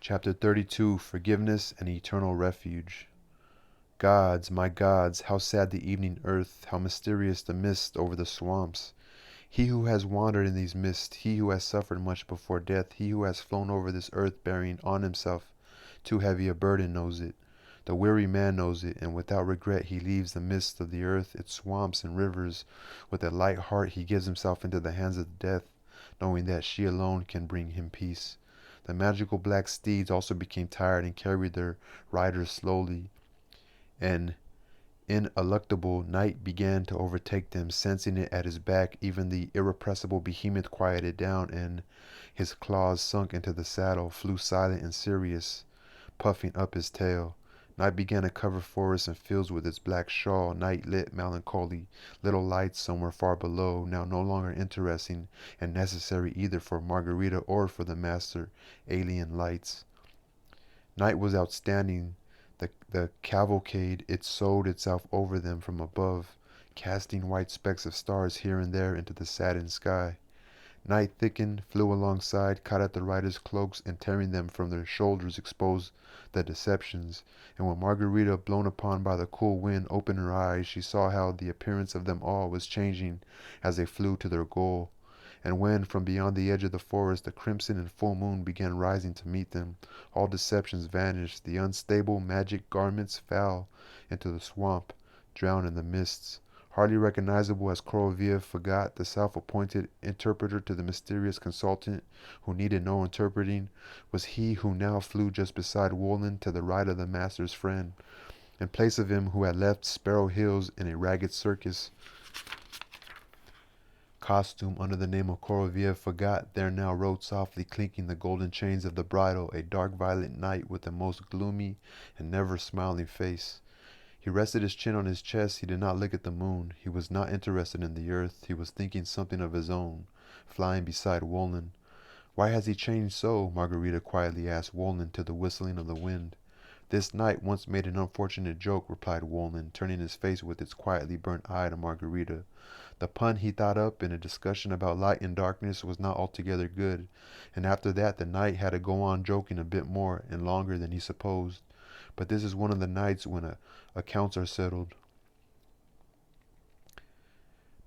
Chapter 32, Forgiveness and Eternal Refuge. Gods, my gods, how sad the evening earth, how mysterious the mist over the swamps. He who has wandered in these mists, he who has suffered much before death, he who has flown over this earth bearing on himself too heavy a burden knows it. The weary man knows it, and without regret he leaves the mists of the earth, its swamps and rivers. With a light heart he gives himself into the hands of death, knowing that she alone can bring him peace. The magical black steeds also became tired and carried their riders slowly. An ineluctable night began to overtake them. Sensing it at his back, even the irrepressible behemoth quieted down, and his claws sunk into the saddle, flew silent and serious, puffing up his tail. Night began to cover forests and fields with its black shawl. Night lit melancholy little lights somewhere far below, now no longer interesting and necessary either for Margarita or for the master. Alien lights. Night was outstanding. The cavalcade, it sowed itself over them from above, casting white specks of stars here and there into the saddened sky. Night thickened, flew alongside, caught at the riders' cloaks, and tearing them from their shoulders exposed the deceptions. And when Margarita, blown upon by the cool wind, opened her eyes, she saw how the appearance of them all was changing as they flew to their goal. And when, from beyond the edge of the forest, the crimson and full moon began rising to meet them, all deceptions vanished. The unstable magic garments fell into the swamp, drowned in the mists. Hardly recognizable as Koroviev forgot, the self-appointed interpreter to the mysterious consultant who needed no interpreting, was he who now flew just beside Wolin to the right of the master's friend, in place of him who had left Sparrow Hills in a ragged circus costume under the name of Koroviev forgot. There now rode softly, clinking the golden chains of the bridle, a dark violet knight with a most gloomy and never smiling face. He rested his chin on his chest. He did not look at the moon. He was not interested in the earth. He was thinking something of his own, flying beside Wolin. Why has he changed so? Margarita quietly asked Wolin to the whistling of the wind. This night once made an unfortunate joke, replied Wolin, turning his face with its quietly burnt eye to Margarita. The pun he thought up in a discussion about light and darkness was not altogether good, and after that the knight had to go on joking a bit more and longer than he supposed. But this is one of the nights when accounts are settled.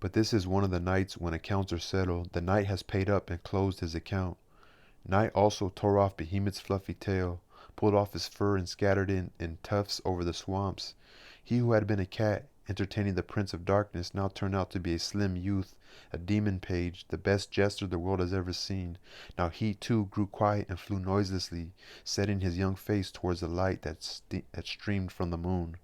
The knight has paid up and closed his account. Night also tore off Behemoth's fluffy tail, pulled off his fur and scattered it in tufts over the swamps. He who had been a cat, entertaining the Prince of Darkness, now turned out to be a slim youth, a demon page, the best jester the world has ever seen. Now he too grew quiet and flew noiselessly, setting his young face towards the light that streamed from the moon.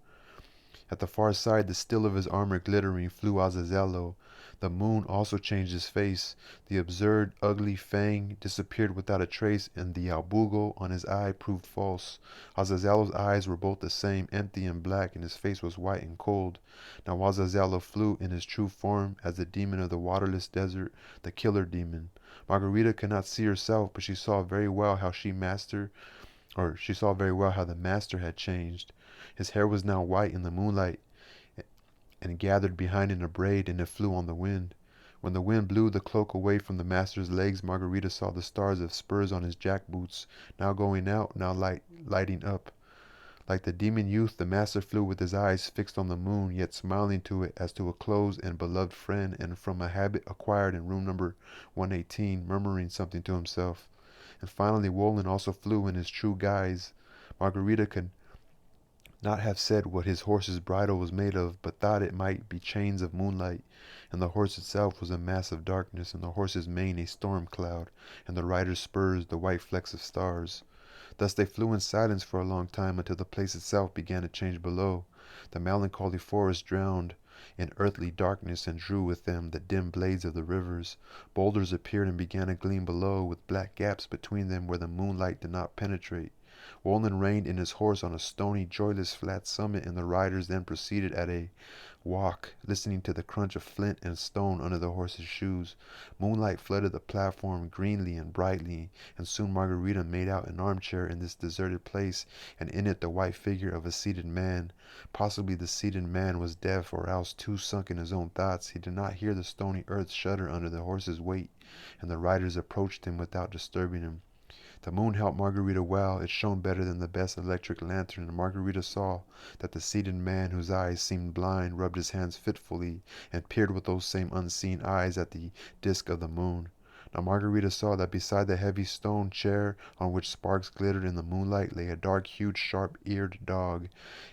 At the far side, the steel of his armor glittering, flew Azazello. The moon also changed his face. The absurd, ugly fang disappeared without a trace, and the albugo on his eye proved false. Azazello's eyes were both the same, empty and black, and his face was white and cold. Now Azazello flew in his true form as the demon of the waterless desert, the killer demon. Margarita could not see herself, but she saw very well how the master had changed. His hair was now white in the moonlight and gathered behind in a braid, and it flew on the wind. When the wind blew the cloak away from the master's legs, Margarita saw the stars of spurs on his jackboots, now going out, now lighting up. Like the demon youth, the master flew with his eyes fixed on the moon, yet smiling to it as to a close and beloved friend, and from a habit acquired in room number 118, murmuring something to himself. And finally Wolin also flew in his true guise. Margarita could not have said what his horse's bridle was made of, but thought it might be chains of moonlight, and the horse itself was a mass of darkness, and the horse's mane a storm cloud, and the rider's spurs the white flecks of stars. Thus they flew in silence for a long time, until the place itself began to change below. The melancholy forest drowned in earthly darkness, and drew with them the dim blades of the rivers. Boulders appeared and began to gleam below, with black gaps between them where the moonlight did not penetrate. Wolin reined in his horse on a stony, joyless, flat summit, and the riders then proceeded at a walk, listening to the crunch of flint and stone under the horse's shoes. Moonlight flooded the platform greenly and brightly, and soon Margarita made out an armchair in this deserted place, and in it the white figure of a seated man. Possibly the seated man was deaf, or else too sunk in his own thoughts. He did not hear the stony earth shudder under the horse's weight, and the riders approached him without disturbing him. The moon helped Margarita well. It shone better than the best electric lantern, and Margarita saw that the seated man, whose eyes seemed blind, rubbed his hands fitfully and peered with those same unseen eyes at the disk of the moon. Now Margarita saw that beside the heavy stone chair on which sparks glittered in the moonlight lay a dark, huge, sharp-eared dog,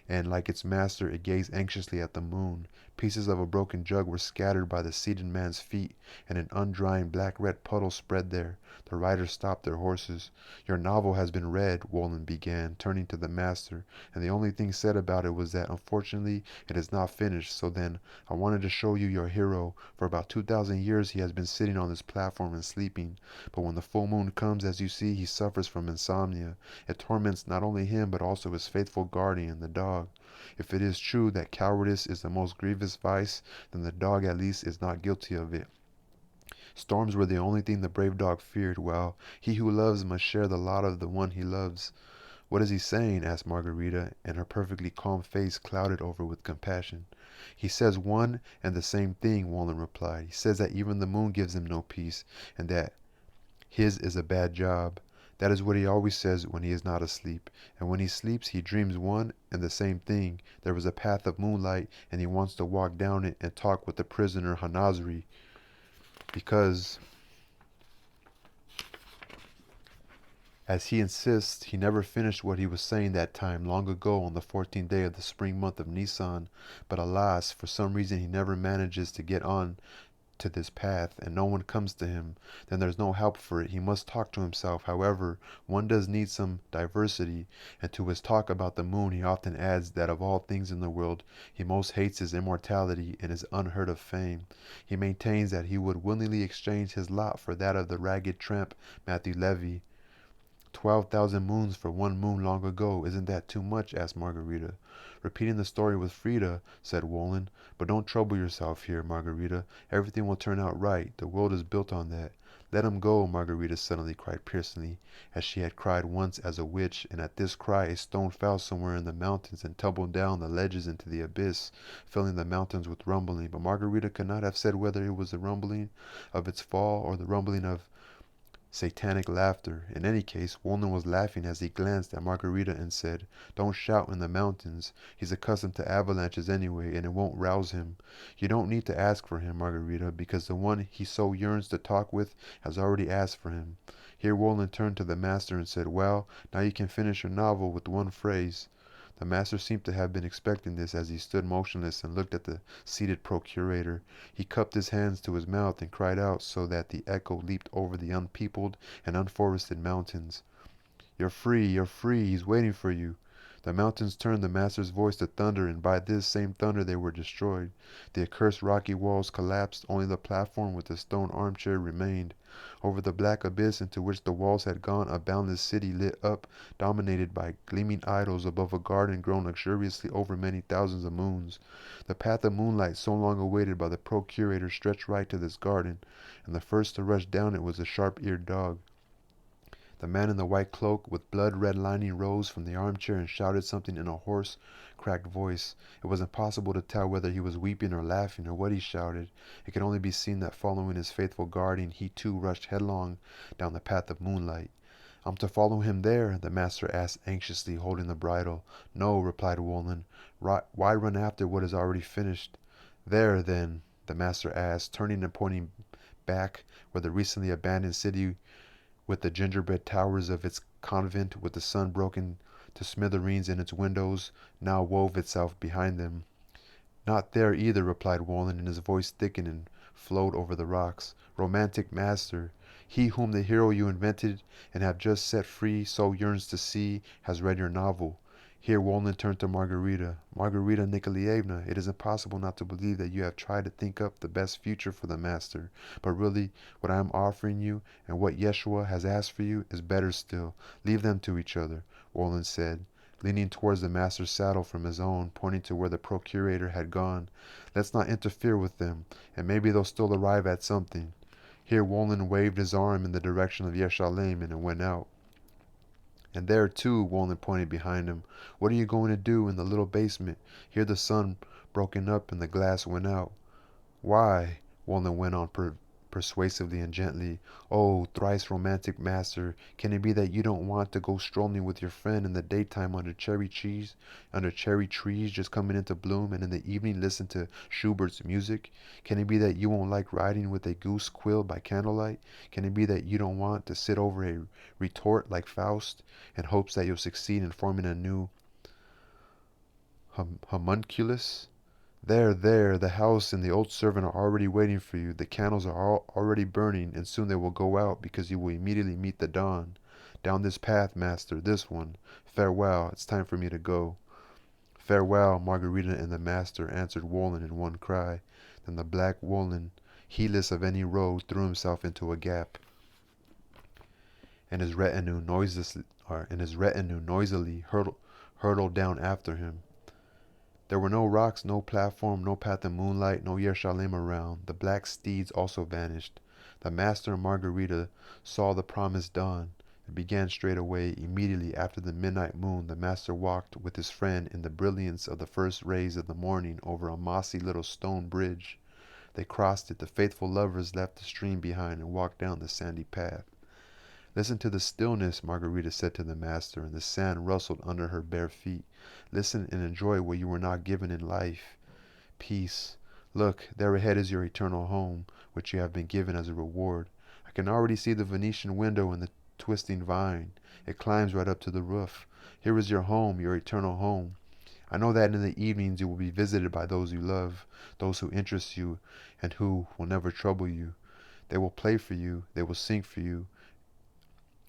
and like its master it gazed anxiously at the moon. Pieces of a broken jug were scattered by the seated man's feet, and an undrying black-red puddle spread there. The riders stopped their horses. "Your novel has been read," Wolin began, turning to the master, "and the only thing said about it was that unfortunately it is not finished. So then, I wanted to show you your hero. For about 2,000 years he has been sitting on this platform and sleeping. But when the full moon comes, as you see, he suffers from insomnia. It torments not only him, but also his faithful guardian, the dog. If it is true that cowardice is the most grievous vice, then the dog at least is not guilty of it. Storms were the only thing the brave dog feared. Well, he who loves must share the lot of the one he loves." "What is he saying?" asked Margarita, and her perfectly calm face clouded over with compassion. "He says one and the same thing," Wolin replied. "He says that even the moon gives him no peace, and that his is a bad job. That is what he always says when he is not asleep. And when he sleeps, he dreams one and the same thing. There is a path of moonlight, and he wants to walk down it and talk with the prisoner Hanazri, because, as he insists, he never finished what he was saying that time, long ago on the 14th day of the spring month of Nisan. But alas, for some reason he never manages to get on to this path, and no one comes to him. Then there's no help for it. He must talk to himself. However, one does need some diversity, and to his talk about the moon he often adds that of all things in the world he most hates his immortality and his unheard of fame. He maintains that he would willingly exchange his lot for that of the ragged tramp Matthew Levy. 12,000 moons for one moon long ago. Isn't that too much?" asked Margarita. "Repeating the story with Frida," said Wolin. "But don't trouble yourself here, Margarita. Everything will turn out right. The world is built on that." "Let him go," Margarita suddenly cried piercingly, as she had cried once as a witch, and at this cry a stone fell somewhere in the mountains and tumbled down the ledges into the abyss, filling the mountains with rumbling. But Margarita could not have said whether it was the rumbling of its fall or the rumbling of satanic laughter. In any case, Wolin was laughing as he glanced at Margarita and said, "Don't shout in the mountains. He's accustomed to avalanches anyway, and it won't rouse him. You don't need to ask for him, Margarita, because the one he so yearns to talk with has already asked for him." Here Wolin turned to the master and said, "Well, now you can finish your novel with one phrase." The master seemed to have been expecting this, as he stood motionless and looked at the seated procurator. He cupped his hands to his mouth and cried out so that the echo leaped over the unpeopled and unforested mountains. "You're free, you're free, he's waiting for you." The mountains turned the master's voice to thunder, and by this same thunder they were destroyed. The accursed rocky walls collapsed, only the platform with the stone armchair remained. Over the black abyss into which the walls had gone, a boundless city lit up, dominated by gleaming idols above a garden grown luxuriously over many thousands of moons. The path of moonlight so long awaited by the procurator stretched right to this garden, and the first to rush down it was a sharp-eared dog. The man in the white cloak with blood-red lining rose from the armchair and shouted something in a hoarse, cracked voice. It was impossible to tell whether he was weeping or laughing, or what he shouted. It could only be seen that following his faithful guardian, he too rushed headlong down the path of moonlight. "I'm to follow him there?" the master asked anxiously, holding the bridle. "No," replied Wolin. "Why run after what is already finished?" "There, then?" the master asked, turning and pointing back where the recently abandoned city with the gingerbread towers of its convent, with the sun broken to smithereens in its windows, now wove itself behind them. "Not there either," replied Wolin, and his voice thickened and flowed over the rocks. "Romantic master, he whom the hero you invented and have just set free so yearns to see, has read your novel." Here Wolin turned to Margarita. "Margarita Nikolaevna, it is impossible not to believe that you have tried to think up the best future for the master. But really, what I am offering you, and what Yeshua has asked for you, is better still. Leave them to each other," Wolin said, leaning towards the master's saddle from his own, pointing to where the procurator had gone. "Let's not interfere with them, and maybe they'll still arrive at something." Here Wolin waved his arm in the direction of Yeshalem and went out. "And there, too," Wolin pointed behind him. "What are you going to do in the little basement?" Here the sun broken up and the glass went out. "Why," Wolin went on persuasively and gently. "Oh, thrice romantic master, can it be that you don't want to go strolling with your friend in the daytime under cherry trees just coming into bloom, and in the evening listen to Schubert's music? Can it be that you won't like riding with a goose quill by candlelight? Can it be that you don't want to sit over a retort like Faust, in hopes that you'll succeed in forming a new homunculus? There, the house and the old servant are already waiting for you. The candles are already burning, and soon they will go out, because you will immediately meet the dawn. Down this path, master, this one. Farewell, it's time for me to go." "Farewell, Margarita and the master," answered Wolin in one cry. Then the black Wolin, heedless of any road, threw himself into a gap, and his retinue noisily hurtled down after him. There were no rocks, no platform, no path of moonlight, no Yerushalayim around. The black steeds also vanished. The master and Margarita saw the promised dawn. It began straight away. Immediately after the midnight moon, the master walked with his friend in the brilliance of the first rays of the morning over a mossy little stone bridge. They crossed it. The faithful lovers left the stream behind and walked down the sandy path. "Listen to the stillness," Margarita said to the master, and the sand rustled under her bare feet. "Listen and enjoy what you were not given in life. Peace. Look, there ahead is your eternal home, which you have been given as a reward. I can already see the Venetian window and the twisting vine. It climbs right up to the roof. Here is your home, your eternal home. I know that in the evenings you will be visited by those you love, those who interest you, and who will never trouble you. They will play for you, they will sing for you.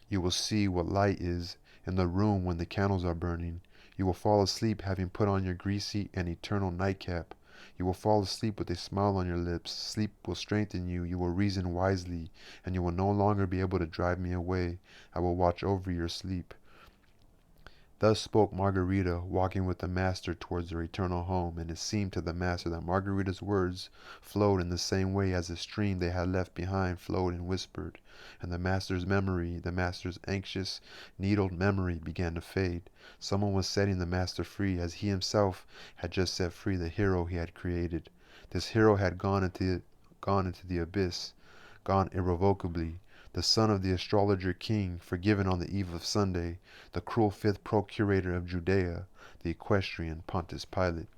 You will see what light is in the room when the candles are burning. You will fall asleep having put on your greasy and eternal nightcap. You will fall asleep with a smile on your lips. Sleep will strengthen you. You will reason wisely, and you will no longer be able to drive me away. I will watch over your sleep." Thus spoke Margarita, walking with the master towards their eternal home, and it seemed to the master that Margarita's words flowed in the same way as the stream they had left behind flowed and whispered, and the master's memory, the master's anxious, needled memory, began to fade. Someone was setting the master free, as he himself had just set free the hero he had created. This hero had gone into the abyss, gone irrevocably. The son of the astrologer king, forgiven on the eve of Sunday, the cruel fifth procurator of Judea, the equestrian Pontius Pilate.